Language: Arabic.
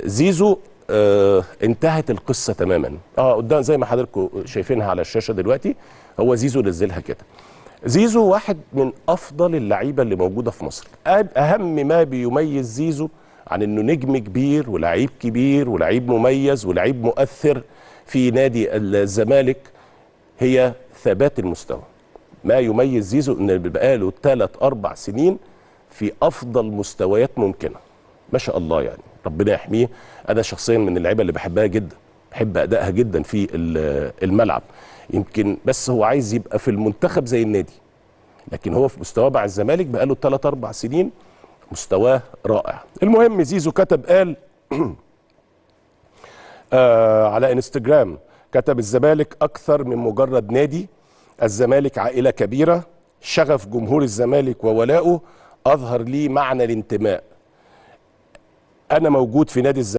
زيزو انتهت القصه تماما. قدام زي ما حضراتكم شايفينها على الشاشه دلوقتي، هو زيزو نزلها كده. زيزو واحد من افضل اللعيبه اللي موجوده في مصر. اهم ما بيميز زيزو عن انه نجم كبير ولاعيب كبير ولاعيب مميز ولاعيب مؤثر في نادي الزمالك هي ثبات المستوى. ما يميز زيزو ان بقاله 3-4 سنين في افضل مستويات ممكنه. ما شاء الله، يعني ربنا يحميه. انا شخصيا من اللعيبه اللي بحبها جدا، بحب ادائها جدا في الملعب. يمكن بس هو عايز يبقى في المنتخب زي النادي، لكن هو في مستواه مع الزمالك بقاله 3-4 سنين مستواه رائع. المهم زيزو كتب قال على انستجرام، كتب: الزمالك اكثر من مجرد نادي، الزمالك عائله كبيره، شغف جمهور الزمالك وولائه اظهر لي معنى الانتماء. انا موجود في نادي الزمالك